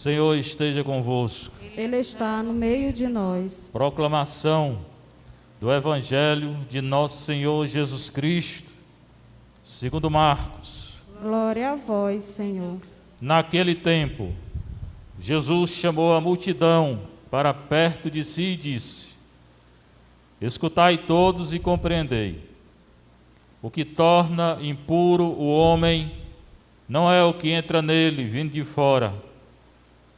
Senhor esteja convosco. Ele está no meio de nós. Proclamação do Evangelho de nosso Senhor Jesus Cristo, segundo Marcos. Glória a vós, Senhor. Naquele tempo, Jesus chamou a multidão para perto de si e disse: Escutai todos e compreendei. O que torna impuro o homem não é o que entra nele, vindo de fora,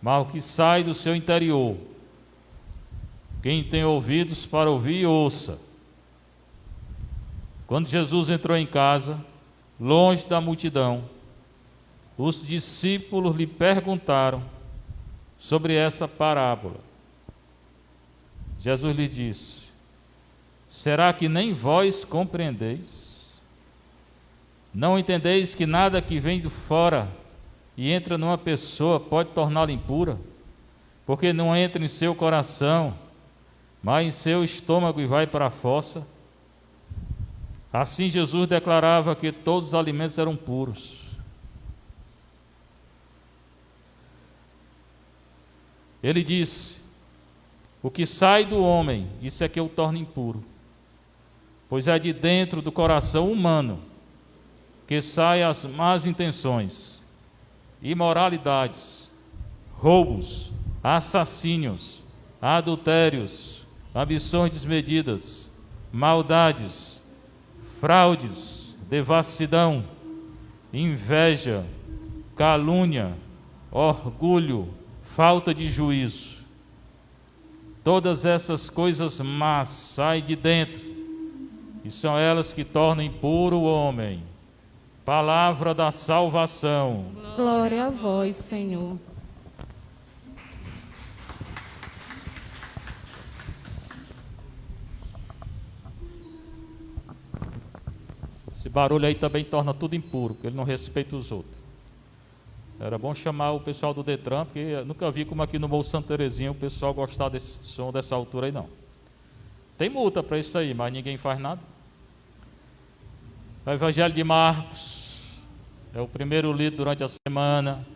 mas o que sai do seu interior. Quem tem ouvidos para ouvir, ouça. Quando Jesus entrou em casa, longe da multidão, os discípulos lhe perguntaram sobre essa parábola. Jesus lhe disse: Será que nem vós compreendeis? Não entendeis que nada que vem de fora e entra numa pessoa pode torná-la impura? Porque não entra em seu coração, mas em seu estômago e vai para a fossa? Assim Jesus declarava que todos os alimentos eram puros. Ele disse: o que sai do homem, isso é que o torna impuro, pois é de dentro do coração humano que saem as más intenções, imoralidades, roubos, assassínios, adultérios, ambições desmedidas, maldades, fraudes, devassidão, inveja, calúnia, orgulho, falta de juízo. Todas essas coisas más saem de dentro, e são elas que tornam impuro o homem. Palavra da salvação. Glória a vós, Senhor. Esse barulho aí também torna tudo impuro, porque ele não respeita os outros. Era bom chamar o pessoal do Detran, porque eu nunca vi como aqui no Morro Santa Terezinha o pessoal gostar desse som, dessa altura aí não. Tem multa para isso aí, mas ninguém faz nada. O Evangelho de Marcos é o primeiro lido durante a semana,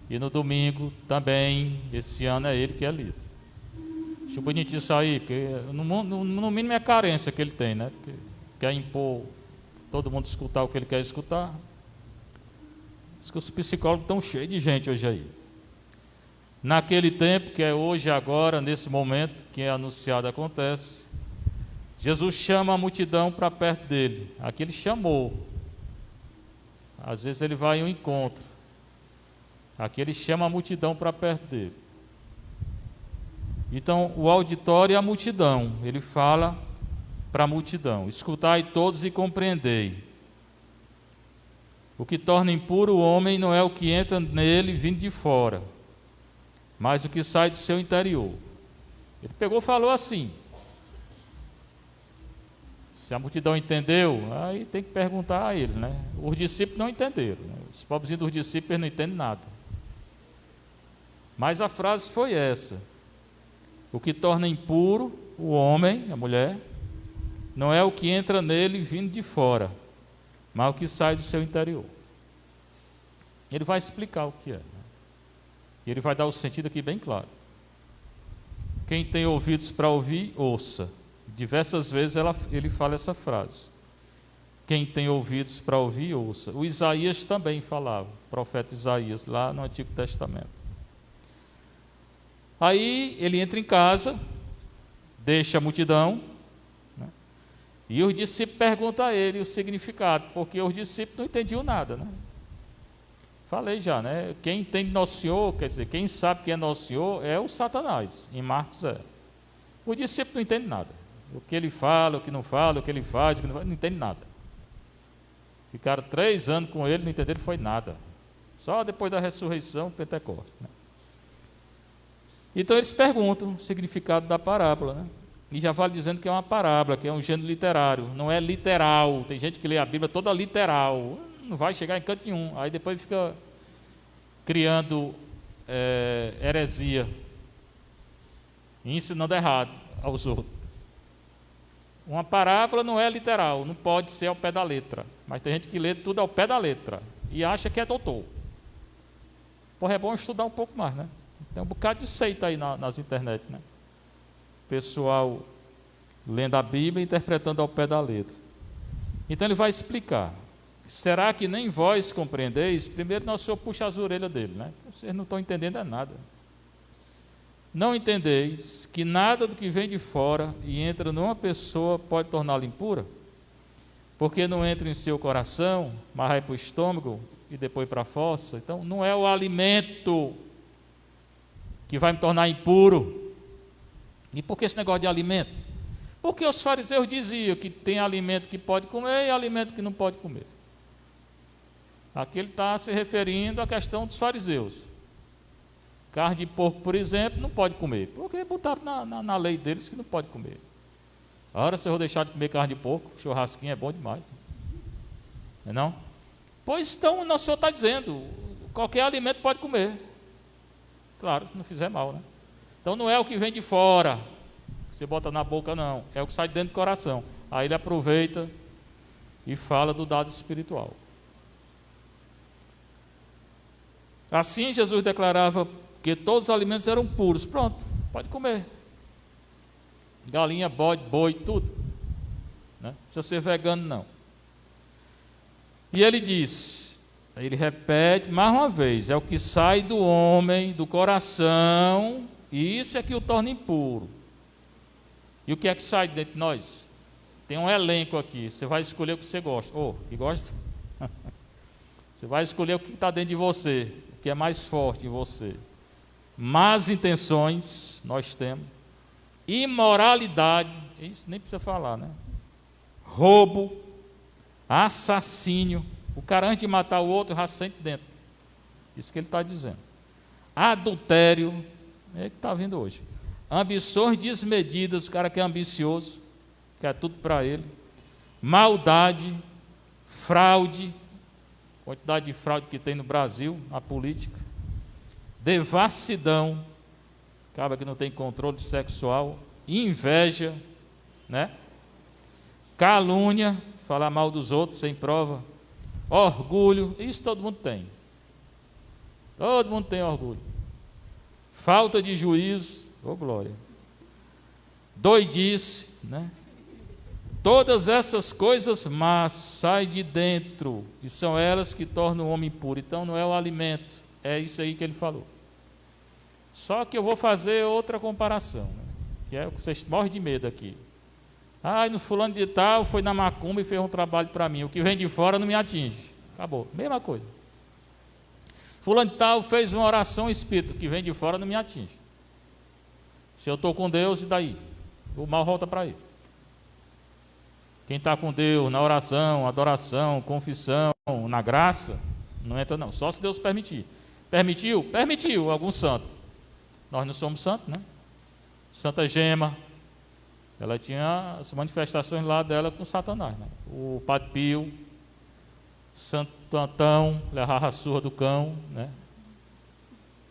e no domingo também, esse ano é ele que é lido. Acho bonitinho isso aí, porque no mínimo é a carência que ele tem, né? Porque quer impor todo mundo escutar o que ele quer escutar. Diz que os psicólogos estão cheios de gente hoje aí. Naquele tempo, que é hoje, agora, nesse momento que é anunciado acontece, Jesus chama a multidão para perto dele. Aqui ele chamou. Às vezes ele vai em um encontro. Aqui ele chama a multidão para perto dele. Então, o auditório é a multidão. Ele fala para a multidão: escutai todos e compreendei. O que torna impuro o homem não é o que entra nele vindo de fora, mas o que sai do seu interior. Ele pegou e falou assim. Se a multidão entendeu, aí tem que perguntar a ele, né? Os discípulos não entenderam, né? Os pobrezinhos dos discípulos não entendem nada. Mas a frase foi essa: o que torna impuro o homem, a mulher, não é o que entra nele vindo de fora, mas o que sai do seu interior. Ele vai explicar o que é, né? E ele vai dar o sentido aqui bem claro. Quem tem ouvidos para ouvir, ouça. Diversas vezes ele fala essa frase: quem tem ouvidos para ouvir, ouça. O Isaías também falava, o profeta Isaías, lá no Antigo Testamento. Aí ele entra em casa, deixa a multidão, né? E os discípulos perguntam a ele o significado, porque os discípulos não entendiam nada, né? Falei já, né? Quem entende nosso Senhor, quer dizer, quem sabe quem é nosso Senhor é o Satanás. Em Marcos é. O discípulo não entende nada. O que ele fala, o que não fala, o que ele faz, o que não faz, não entende nada. Ficaram 3 anos com ele, não entenderam foi nada. Só depois da ressurreição, Pentecostes, né? Então eles perguntam o significado da parábola, né? E já vale dizendo que é uma parábola, que é um gênero literário, não é literal. Tem gente que lê a Bíblia toda literal, não vai chegar em canto nenhum. Aí depois fica criando heresia e ensinando errado aos outros. Uma parábola não é literal, não pode ser ao pé da letra. Mas tem gente que lê tudo ao pé da letra e acha que é doutor. Porra, é bom estudar um pouco mais, né? Tem um bocado de seita aí nas internet, né? Pessoal lendo a Bíblia e interpretando ao pé da letra. Então ele vai explicar. Será que nem vós compreendeis? Primeiro nosso Senhor puxa as orelhas dele, né? Vocês não estão entendendo nada. Não entendeis que nada do que vem de fora e entra numa pessoa pode torná-la impura? Porque não entra em seu coração, mas vai para o estômago e depois para a fossa. Então não é o alimento que vai me tornar impuro. E por que esse negócio de alimento? Porque os fariseus diziam que tem alimento que pode comer e alimento que não pode comer. Aqui ele está se referindo à questão dos fariseus. Carne de porco, por exemplo, não pode comer, porque botaram na lei deles que não pode comer. Ora, se eu vou deixar de comer carne de porco, churrasquinho é bom demais. Não é não? Pois então, o nosso Senhor está dizendo, qualquer alimento pode comer. Claro, se não fizer mal, né? Então não é o que vem de fora, que você bota na boca, não. É o que sai de dentro do coração. Aí ele aproveita e fala do dado espiritual. Assim Jesus declarava que todos os alimentos eram puros. Pronto, pode comer. Galinha, bode, boi, tudo. Não precisa ser vegano, não. E ele diz, ele repete mais uma vez, é o que sai do homem, do coração, e isso é que o torna impuro. E o que é que sai de dentro de nós? Tem um elenco aqui, você vai escolher o que você gosta. Que gosta? Você vai escolher o que está dentro de você, o que é mais forte em você. Más intenções, nós temos. Imoralidade, isso nem precisa falar, né? Roubo, assassínio. O cara, antes de matar o outro, já sente dentro. Isso que ele está dizendo. Adultério, é o que está vindo hoje. Ambições desmedidas, o cara que é ambicioso, quer tudo para ele. Maldade, fraude, quantidade de fraude que tem no Brasil, na política. Devassidão, acaba que não tem controle sexual. Inveja, né? Calúnia, falar mal dos outros sem prova. Orgulho, isso todo mundo tem. Todo mundo tem orgulho. Falta de juízo, glória. Doidice, né? Todas essas coisas más saem de dentro e são elas que tornam o homem impuro. Então não é o alimento, é isso aí que ele falou. Só que eu vou fazer outra comparação, né? Que é o que vocês morrem de medo aqui. No fulano de tal foi na macumba e fez um trabalho para mim. O que vem de fora não me atinge. Acabou, mesma coisa. Fulano de tal fez uma oração espírita. O que vem de fora não me atinge. Se eu estou com Deus, e daí? O mal volta para ele. Quem está com Deus na oração, adoração, confissão, na graça, não entra não. Só se Deus permitir. Permitiu? Permitiu algum santo. Nós não somos santos, né? Santa Gema, ela tinha as manifestações lá dela com Satanás, né? O Padre Pio, Santo Antão, levava a surra do cão, né?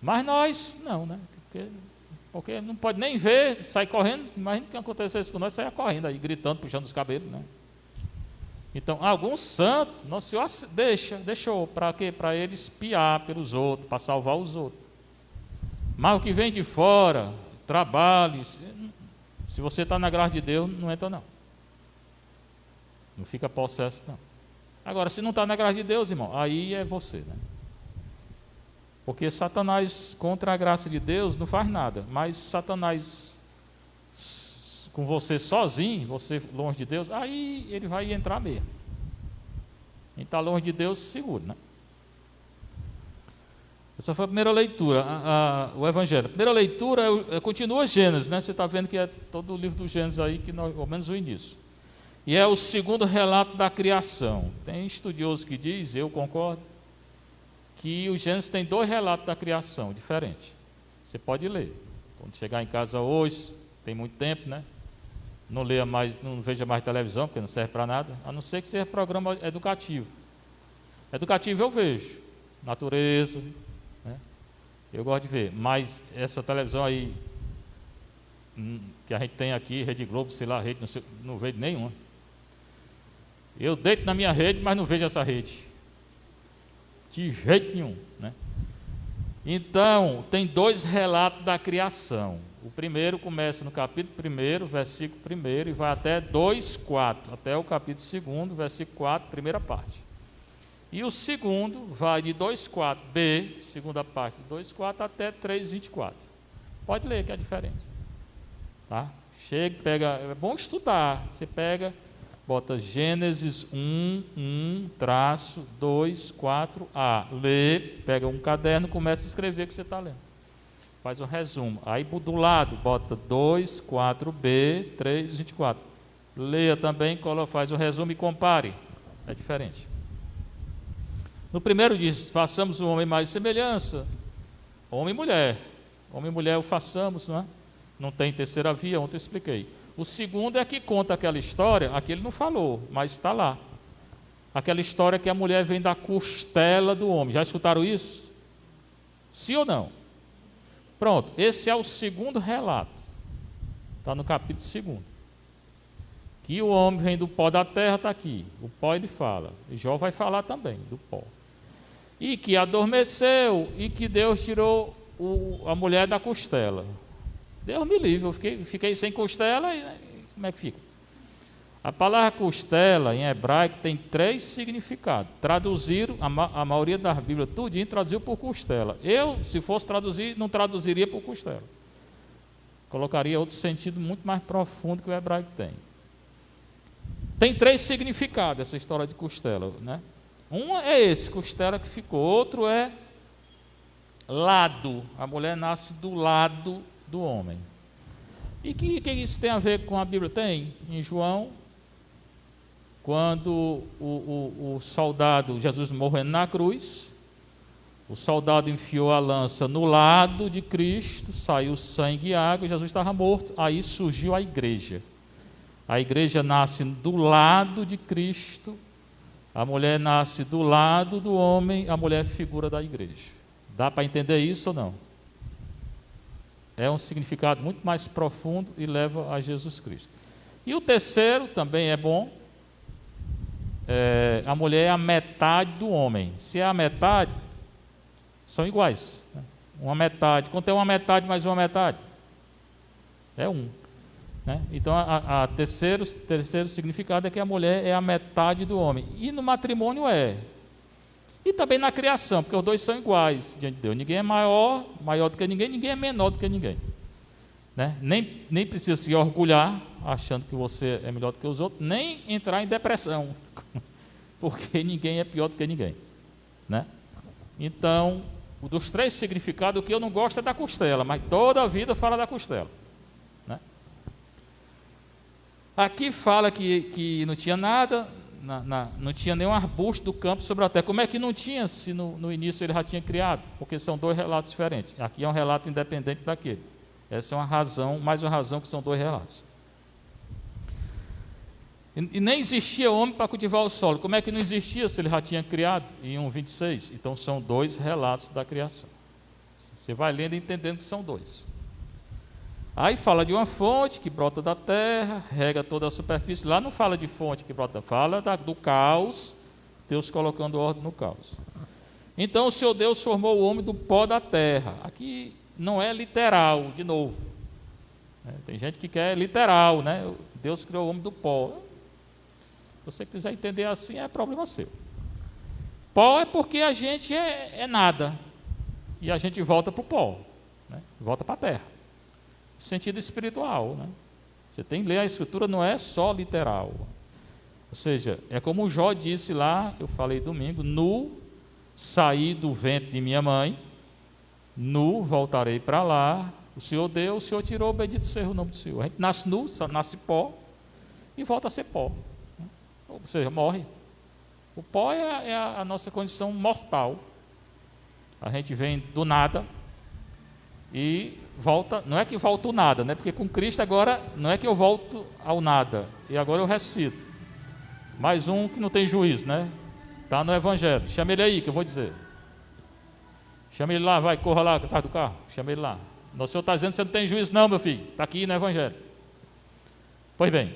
Mas nós, não, né? Porque não pode nem ver, sai correndo. Imagina o que acontecesse com nós, saia correndo aí, gritando, puxando os cabelos, né? Então, alguns santos, Nosso Senhor deixou, para quê? Para ele espiar pelos outros, para salvar os outros. Mas o que vem de fora, trabalho, se você está na graça de Deus, não entra não. Não fica possesso não. Agora, se não está na graça de Deus, irmão, aí é você, né? Porque Satanás contra a graça de Deus não faz nada, mas Satanás com você sozinho, você longe de Deus, aí ele vai entrar mesmo. Quem está longe de Deus, segura, né? Essa foi a primeira leitura, o Evangelho. A primeira leitura continua Gênesis, né? Você está vendo que é todo o livro do Gênesis aí, que nós, ao menos o início. E é o segundo relato da criação. Tem estudioso que diz, eu concordo, que o Gênesis tem 2 relatos da criação diferentes. Você pode ler. Quando chegar em casa hoje, tem muito tempo, né? Não leia mais, não veja mais televisão, porque não serve para nada, a não ser que seja programa educativo. Educativo eu vejo, natureza, né? Eu gosto de ver, mas essa televisão aí, que a gente tem aqui, Rede Globo, sei lá, rede, não vejo nenhuma. Eu deito na minha rede, mas não vejo essa rede. De jeito nenhum, né? Então, tem dois relatos da criação. O primeiro começa no capítulo 1, versículo 1, e vai até 2:4, até o capítulo 2, versículo 4, primeira parte. E o segundo vai de 2:4b, segunda parte de 2:4, até 3:24. Pode ler que é diferente. Tá? Chega, pega, é bom estudar. Você pega, bota Gênesis 1:2,4a. Lê, pega um caderno, começa a escrever o que você está lendo. Faz um resumo. Aí do lado, bota 2:4b, 3:24. Leia também, faz um resumo e compare. É diferente. No primeiro diz, façamos o homem mais semelhança. Homem e mulher. Homem e mulher o façamos, não é? Não tem terceira via, ontem eu expliquei. O segundo é que conta aquela história, aqui ele não falou, mas está lá. Aquela história que a mulher vem da costela do homem. Já escutaram isso? Sim ou não? Pronto, esse é o segundo relato. Está no capítulo 2. Que o homem vem do pó da terra, está aqui. O pó ele fala. E Jó vai falar também do pó. E que adormeceu e que Deus tirou a mulher da costela. Deus me livre, eu fiquei sem costela e como é que fica? A palavra costela em hebraico tem 3 significados. Traduziram, a maioria das Bíblias, tudinho traduziu por costela. Eu, se fosse traduzir, não traduziria por costela. Colocaria outro sentido muito mais profundo que o hebraico tem. Tem 3 significados essa história de costela, né? Um é esse, costela que ficou. Outro é lado. A mulher nasce do lado do homem. E que isso tem a ver com a Bíblia? Tem. Em João, quando o soldado, Jesus morrendo na cruz, o soldado enfiou a lança no lado de Cristo, saiu sangue e água, e Jesus estava morto. Aí surgiu a igreja. A igreja nasce do lado de Cristo, a mulher nasce do lado do homem, a mulher é figura da igreja. Dá para entender isso ou não? É um significado muito mais profundo e leva a Jesus Cristo. E o terceiro também é bom. A mulher é a metade do homem. Se é a metade, são iguais. Uma metade. Quanto é uma metade mais uma metade? É um. Né? Então, terceiro significado é que a mulher é a metade do homem. E no matrimônio é. E também na criação, porque os dois são iguais diante de Deus. Ninguém é maior do que ninguém, ninguém é menor do que ninguém. Né? Nem precisa se orgulhar, achando que você é melhor do que os outros, nem entrar em depressão, porque ninguém é pior do que ninguém. Né? Então, dos 3 significados, o que eu não gosto é da costela, mas toda a vida fala da costela. Né? Aqui fala que não tinha nada, não tinha nenhum arbusto do campo sobre a terra. Como é que não tinha, se no início ele já tinha criado? Porque são 2 relatos diferentes. Aqui é um relato independente daquele. Essa é uma razão, mais uma razão que são 2 relatos. E nem existia homem para cultivar o solo. Como é que não existia se ele já tinha criado? Em 1:26. Então são 2 relatos da criação. Você vai lendo e entendendo que são 2. Aí fala de uma fonte que brota da terra, rega toda a superfície. Lá não fala de fonte que brota, fala do caos, Deus colocando ordem no caos. Então o Senhor Deus formou o homem do pó da terra. Aqui não é literal, de novo. Tem gente que quer literal, né? Deus criou o homem do pó. Se você quiser entender assim, é problema seu. Pó é porque a gente é nada. E a gente volta para o pó, né? Volta para a terra. Sentido espiritual, né? Você tem que ler a escritura, não é só literal. Ou seja, é como o Jó disse lá, eu falei domingo: nu saí do ventre de minha mãe, nu voltarei para lá. O Senhor deu, o Senhor tirou, bendito seja o nome do Senhor. A gente nasce nu, nasce pó e volta a ser pó, né? Ou seja, morre. O pó é a nossa condição mortal. A gente vem do nada e volta, não é que volta o nada, né? Porque com Cristo agora não é que eu volto ao nada e agora eu ressuscito. Mais um que não tem juízo, né? Está no Evangelho. Chama ele aí que eu vou dizer. Chama ele lá, vai, corra lá atrás do carro. Chama ele lá. O Senhor está dizendo que você não tem juízo não, meu filho. Está aqui no Evangelho. Pois bem,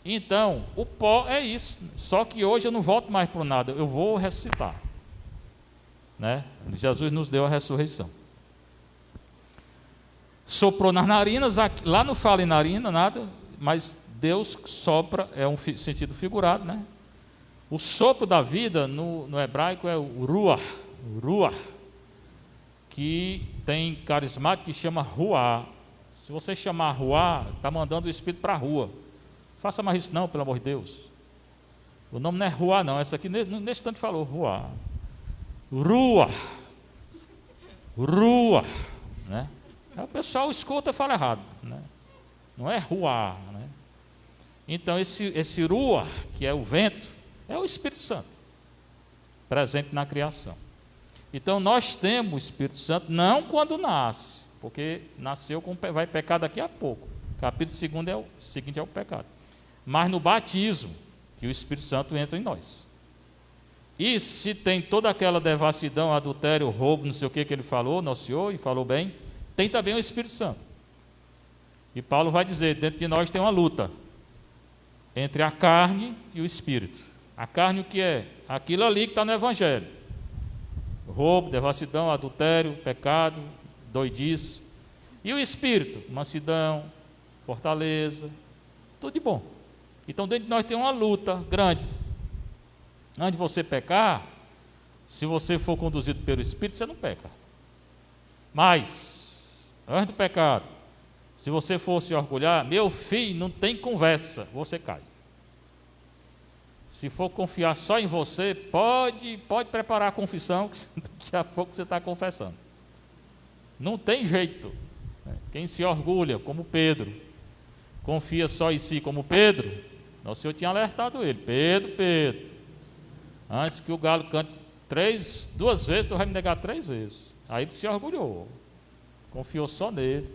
então o pó é isso. Só que hoje eu não volto mais para o nada, eu vou ressuscitar. né? Jesus nos deu a ressurreição. Soprou nas narinas, lá não fala em narina nada, mas Deus sopra, é um sentido figurado, né? O sopro da vida no hebraico é o ruach, que tem carismático que chama ruá. Se você chamar ruá, está mandando o Espírito para a rua. Faça mais isso não, pelo amor de Deus. O nome não é ruá não, essa aqui nesse instante falou ruá. Ruach, né? Aí o pessoal escuta e fala errado, né? Não é ruá, né? Então esse ruach, que é o vento, é o Espírito Santo, presente na criação. Então nós temos o Espírito Santo não quando nasce, porque nasceu vai pecar daqui a pouco. Capítulo 2 seguinte é o pecado. Mas no batismo, que o Espírito Santo entra em nós. E se tem toda aquela devassidão, adultério, roubo, não sei o que ele falou, nociou e falou bem, tem também o Espírito Santo. E Paulo vai dizer, dentro de nós tem uma luta entre a carne e o Espírito. A carne o que é? Aquilo ali que está no Evangelho. Roubo, devassidão, adultério, pecado, doidice. E o Espírito? Mansidão, fortaleza, tudo de bom. Então dentro de nós tem uma luta grande. Antes de você pecar, se você for conduzido pelo Espírito, você não peca. Mas, antes do pecado, se você for se orgulhar, meu filho, não tem conversa, você cai. Se for confiar só em você, pode preparar a confissão, que daqui a pouco você está confessando. Não tem jeito. Quem se orgulha, como Pedro, confia só em si, como Pedro, nosso Senhor tinha alertado ele, Pedro, antes que o galo cante 2 vezes, tu vai me negar 3 vezes. Aí ele se orgulhou, confiou só nele,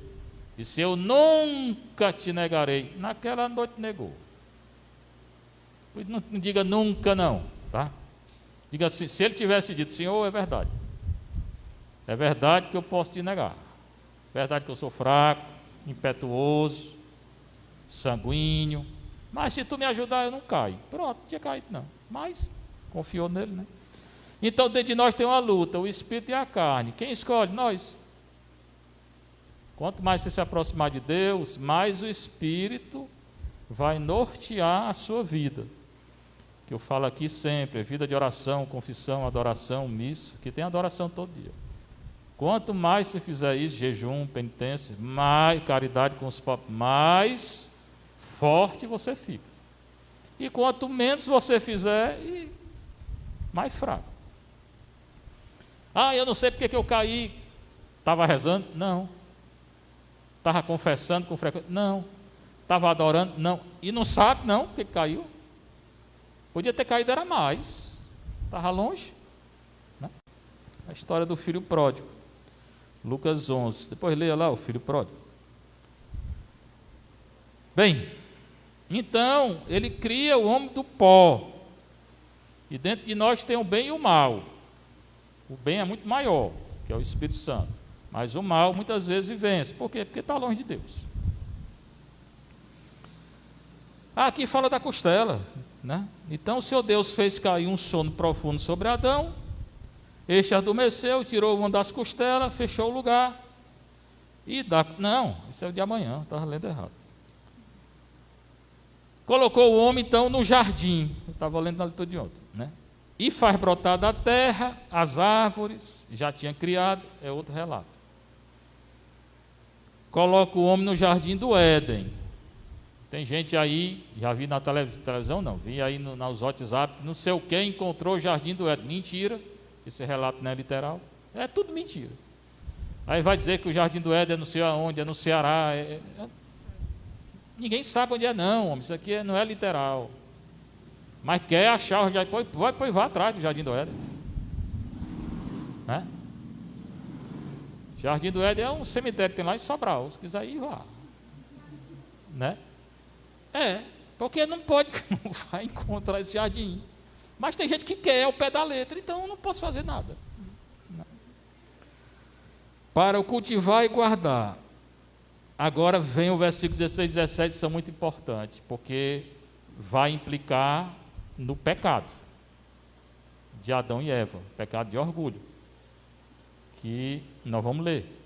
disse, eu nunca te negarei. Naquela noite negou. Não diga nunca não, tá? Diga assim, se ele tivesse dito, Senhor, é verdade que eu posso te negar, é verdade que eu sou fraco, impetuoso, sanguíneo, mas se tu me ajudar eu não caio. Pronto, não tinha caído não, mas confiou nele, né? Então dentro de nós tem uma luta, o Espírito e a carne. Quem escolhe? Nós. Quanto mais você se aproximar de Deus, mais o Espírito vai nortear a sua vida. Que eu falo aqui sempre, vida de oração, confissão, adoração, missa, que tem adoração todo dia. Quanto mais você fizer isso, jejum, penitência, mais caridade com os pobres, mais forte você fica. E quanto menos você fizer, mais fraco. Eu não sei porque que eu caí. Estava rezando? Não. Estava confessando com frequência? Não. Estava adorando? Não. E não sabe não porque caiu. Podia ter caído, era mais. Estava longe, né? A história do filho pródigo, Lucas 11. Depois leia lá o filho pródigo. Bem, então ele cria o homem do pó. E dentro de nós tem o bem e o mal. O bem é muito maior, que é o Espírito Santo. Mas o mal muitas vezes vence. Por quê? Porque está longe de Deus. Aqui fala da costela, né? Então o Senhor Deus fez cair um sono profundo sobre Adão. Este adormeceu, tirou uma das costelas, fechou o lugar. Não, isso é o de amanhã, estava lendo errado. Colocou o homem então no jardim. Eu estava lendo na leitura de ontem, né? E faz brotar da terra as árvores, já tinha criado, é outro relato. Coloca o homem no jardim do Éden. Tem gente aí, já vi na televisão não, vi aí nos WhatsApp, não sei o que, encontrou o jardim do Éden. Mentira, esse relato não é literal, é tudo mentira. Aí vai dizer que o jardim do Éden é não sei aonde, é no Ceará, ninguém sabe onde é não, homem, isso aqui não é literal. Mas quer achar o jardim, pois vá atrás do jardim do Éden, né? Jardim do Éden é um cemitério que tem lá em Sobral, se quiser ir, vá, né? Porque não vai encontrar esse jardim. Mas tem gente que quer ao pé da letra, então eu não posso fazer nada. Para o cultivar e guardar. Agora vem o versículo 16 e 17, são muito importantes, porque vai implicar no pecado de Adão e Eva, pecado de orgulho. que nós vamos ler.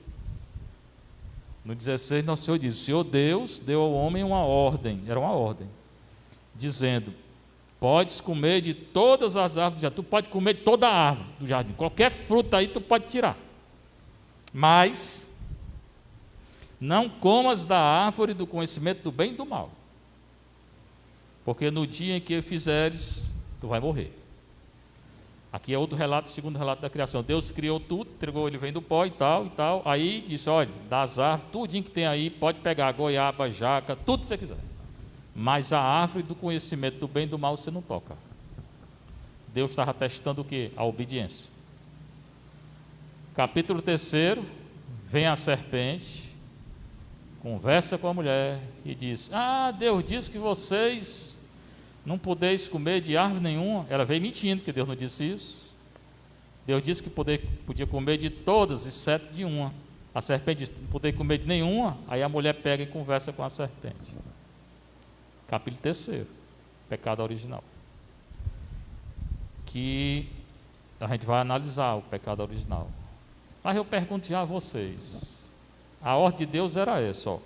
No 16, nosso Senhor diz: o Senhor Deus deu ao homem uma ordem, era uma ordem, dizendo: podes comer de todas as árvores do jardim, tu pode comer de toda a árvore do jardim, qualquer fruta aí tu pode tirar, mas não comas da árvore do conhecimento do bem e do mal, porque no dia em que fizeres, tu vai morrer. Aqui é outro relato, segundo relato da criação. Deus criou tudo, entregou, ele vem do pó e tal, aí disse: olha, das árvores, tudinho que tem aí, pode pegar goiaba, jaca, tudo que você quiser, mas a árvore do conhecimento do bem e do mal você não toca. Deus estava testando o quê? A obediência. Capítulo 3, vem a serpente, conversa com a mulher e diz: Deus disse que vocês não podeis comer de árvore nenhuma. Ela veio mentindo, porque Deus não disse isso. Deus disse que podia comer de todas, exceto de uma. A serpente disse: não podeis comer de nenhuma. Aí a mulher pega e conversa com a serpente. Capítulo 3, pecado original. Que a gente vai analisar o pecado original. Mas eu pergunto já a vocês, a ordem de Deus era essa, ó.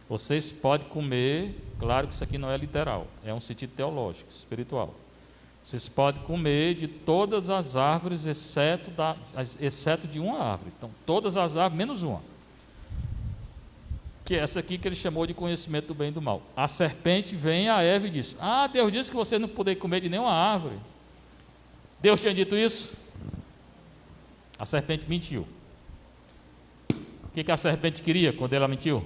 Vocês podem comer, claro que isso aqui não é literal, é um sentido teológico, espiritual. Vocês podem comer de todas as árvores, exceto de uma árvore. Então, todas as árvores, menos uma. Que é essa aqui que ele chamou de conhecimento do bem e do mal. A serpente vem a Eva e diz: Deus disse que vocês não podem comer de nenhuma árvore. Deus tinha dito isso? A serpente mentiu. O que a serpente queria quando ela mentiu?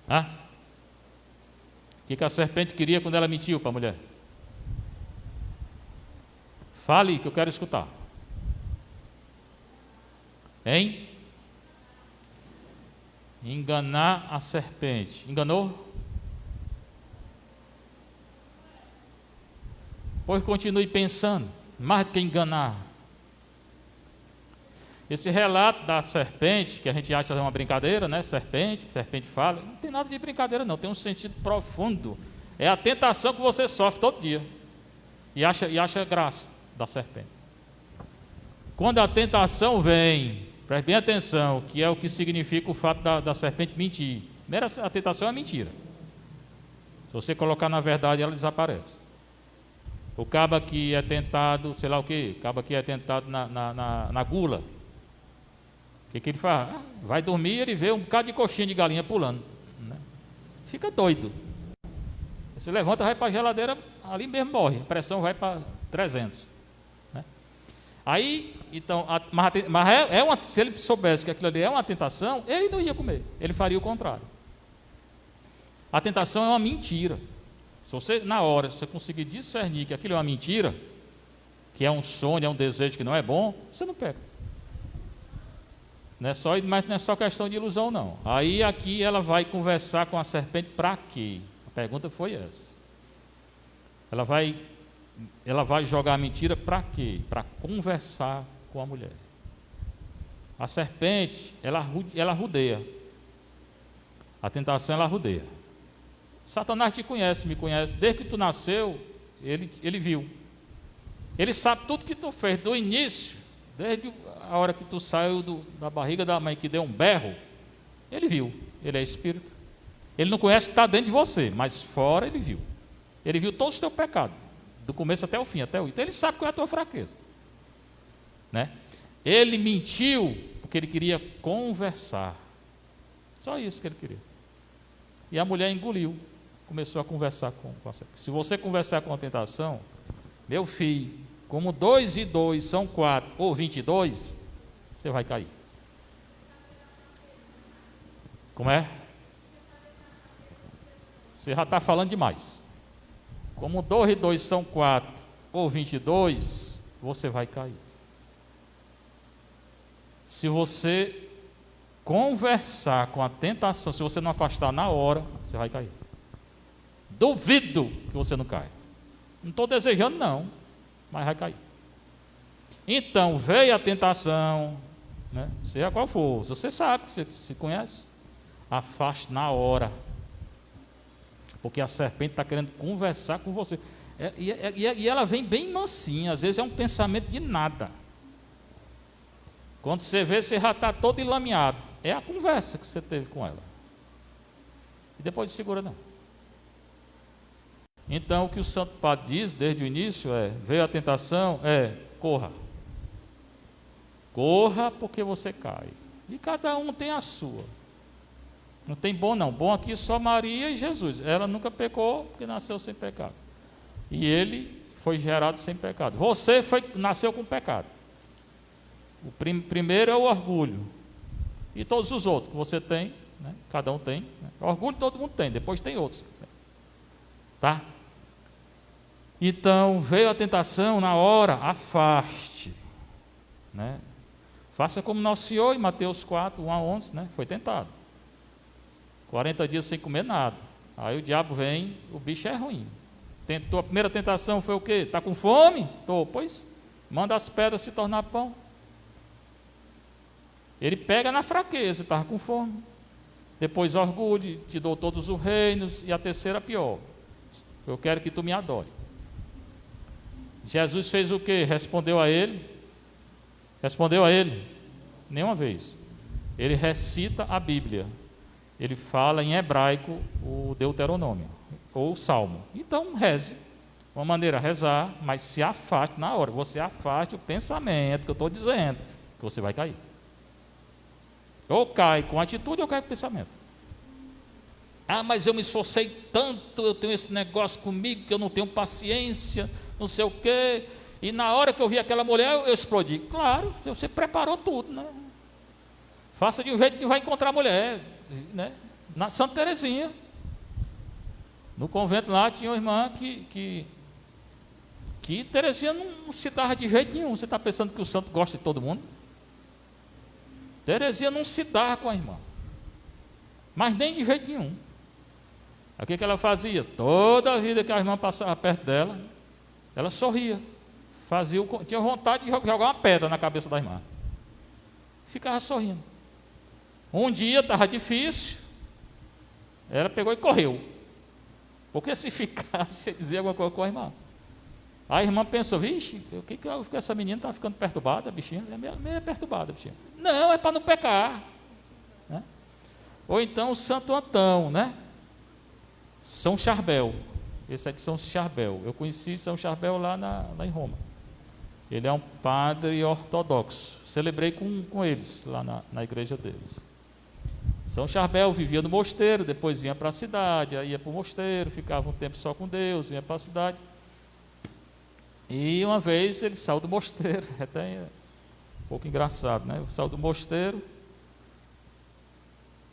O que a serpente queria quando ela mentiu para a mulher? Fale que eu quero escutar. Hein? Enganar a serpente. Enganou? Pois continue pensando, mais do que enganar. Esse relato da serpente, que a gente acha uma brincadeira, né? Serpente fala, não tem nada de brincadeira não, tem um sentido profundo. É a tentação que você sofre todo dia e acha graça da serpente. Quando a tentação vem, preste bem atenção, que é o que significa o fato da serpente mentir. Primeiro, a tentação é mentira. Se você colocar na verdade, ela desaparece. O caba que é tentado, sei lá o quê, o caba que é tentado na gula, o que ele faz? Vai dormir e ele vê um bocado de coxinha de galinha pulando, né? Fica doido. Você levanta, vai para a geladeira, ali mesmo morre, a pressão vai para 300, né? Aí, então, se ele soubesse que aquilo ali é uma tentação, ele não ia comer, ele faria o contrário. A tentação é uma mentira. Se você, na hora, se você conseguir discernir que aquilo é uma mentira, que é um sonho, é um desejo que não é bom, você não peca. Mas não é só questão de ilusão, não. Aí aqui ela vai conversar com a serpente para quê? A pergunta foi essa. Ela vai jogar a mentira para quê? Para conversar com a mulher. A serpente, ela rodeia. A tentação, ela rodeia. Satanás te conhece, me conhece. Desde que tu nasceu, ele viu. Ele sabe tudo que tu fez, do início, desde a hora que tu saiu da barriga da mãe, que deu um berro, ele viu. Ele é espírito. Ele não conhece o que está dentro de você, mas fora ele viu. Ele viu todos os teus pecados, do começo até o fim, até o então ele sabe qual é a tua fraqueza, né? Ele mentiu porque ele queria conversar. Só isso que ele queria. E a mulher engoliu, começou a conversar com você. Se você conversar com a tentação, meu filho, como 2 e 2 são 4, ou 22, você vai cair. Como é? Você já está falando demais. Como 2 e 2 são 4, ou 22, você vai cair. Se você conversar com a tentação, se você não afastar na hora, você vai cair. Duvido que você não caia. Não estou desejando não, mas vai cair. Então, veio a tentação, né? Seja qual for, você sabe, você se conhece, afaste na hora, porque a serpente está querendo conversar com você, e ela vem bem mansinha, às vezes é um pensamento de nada, Quando você vê, você já está todo enlameado. É a conversa que você teve com ela. E depois segura não. Então, o que o Santo Padre diz desde o início veio a tentação, corra. Corra porque você cai. E cada um tem a sua. Não tem bom não. Bom aqui só Maria e Jesus. Ela nunca pecou porque nasceu sem pecado. E ele foi gerado sem pecado. Você nasceu com pecado. O primeiro é o orgulho. E todos os outros que você tem, né? Cada um tem. Né? Orgulho todo mundo tem, depois tem outros. Tá? Então, veio a tentação na hora, afaste. Né? Faça como Nosso Senhor em Mateus 4, 1 a 11, né? Foi tentado. 40 dias sem comer nada. Aí o diabo vem, o bicho é ruim. A primeira tentação foi o quê? Está com fome? Estou. Pois, manda as pedras se tornar pão. Ele pega na fraqueza, estava com fome. Depois orgulho, te dou todos os reinos. E a terceira pior. Eu quero que tu me adore. Jesus fez o quê? Respondeu a ele? Nenhuma vez. Ele recita a Bíblia. Ele fala em hebraico o Deuteronômio, ou o Salmo. Então, reze. Uma maneira é rezar, mas se afaste na hora. Você afaste o pensamento que eu estou dizendo, que você vai cair. Ou cai com atitude ou cai com pensamento. Ah, mas eu me esforcei tanto, eu tenho esse negócio comigo, que eu não tenho paciência, não sei o quê. E na hora que eu vi aquela mulher, eu explodi. Claro, você preparou tudo, né? Faça de um jeito que vai encontrar a mulher, né? Na Santa Teresinha. No convento lá tinha uma irmã que Teresinha não se dava de jeito nenhum. Você está pensando que o santo gosta de todo mundo? Teresinha não se dava com a irmã, mas nem de jeito nenhum. O que ela fazia? Toda a vida que a irmã passava perto dela, ela sorria, tinha vontade de jogar uma pedra na cabeça da irmã, ficava sorrindo. Um dia estava difícil, ela pegou e correu, porque se ficasse, ia dizer alguma coisa com a irmã. A irmã pensou, vixe, o que essa menina está ficando perturbada, bichinha? É meio perturbada, bichinha. Não, é para não pecar. Né? Ou então o Santo Antão, né? São Charbel. Esse é de São Charbel. Eu conheci São Charbel lá em Roma. Ele é um padre ortodoxo. Celebrei com eles lá na igreja deles. São Charbel vivia no mosteiro, depois vinha para a cidade, aí ia para o mosteiro, ficava um tempo só com Deus, vinha para a cidade. E uma vez ele saiu do mosteiro, até um pouco engraçado, né? Saiu do mosteiro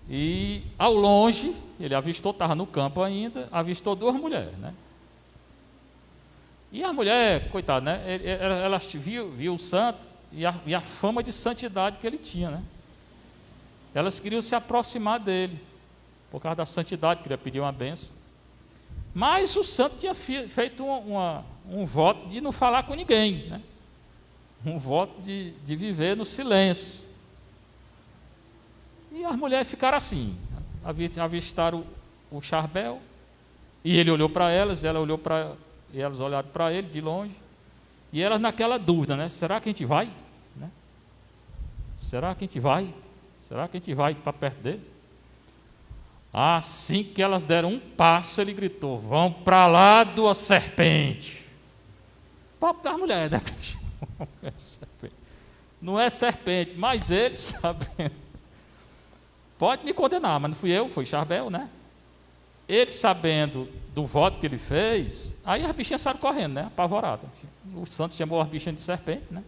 e ao longe, ele avistou, estava no campo ainda, avistou duas mulheres, né? E a mulher, coitada, né? Ela viu o santo e a fama de santidade que ele tinha, né? Elas queriam se aproximar dele, por causa da santidade, queria pedir uma bênção. Mas o santo tinha feito um voto de não falar com ninguém, né? Um voto de viver no silêncio. E as mulheres ficaram assim, avistaram o Charbel, e ele olhou para elas, e elas olharam para ele de longe, e elas naquela dúvida, né? Será que a gente vai? Né? Será que a gente vai? Será que a gente vai para perto dele? Assim que elas deram um passo, ele gritou, vão para lá da serpente. Papo das mulheres, né? Não é serpente, mas eles sabendo. Pode me condenar, mas não fui eu, foi Charbel, né? Ele sabendo do voto que ele fez, aí as bichinhas saíram correndo, né? Apavoradas. O santo chamou as bichinhas de serpente, né?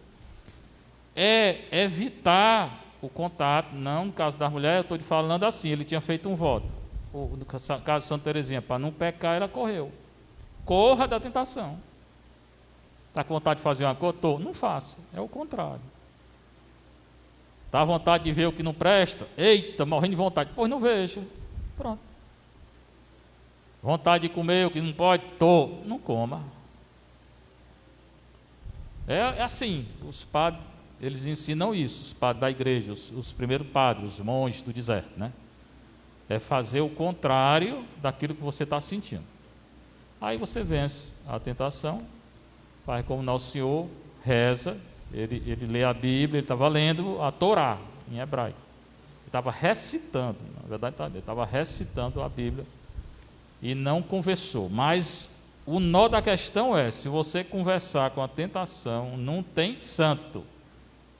É evitar o contato, não no caso das mulheres, eu estou te falando assim, ele tinha feito um voto. No caso de Santa Teresinha, para não pecar, ela correu. Corra da tentação. Está com vontade de fazer uma coisa? Não faça, é o contrário. Está à vontade de ver o que não presta? Eita, morrendo de vontade. Pois não veja. Pronto. Vontade de comer o que não pode? Não coma. É assim, os padres, eles ensinam isso, os padres da igreja, os primeiros padres, os monges do deserto, né? É fazer o contrário daquilo que você está sentindo. Aí você vence a tentação, faz como Nosso Senhor, reza Ele lê a Bíblia, ele estava lendo a Torá, em hebraico. Ele estava recitando, na verdade ele estava recitando a Bíblia e não conversou. Mas o nó da questão é, se você conversar com a tentação, não tem santo,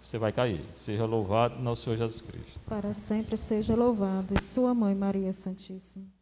você vai cair. Seja louvado nosso Senhor Jesus Cristo. Para sempre seja louvado, e sua mãe Maria Santíssima.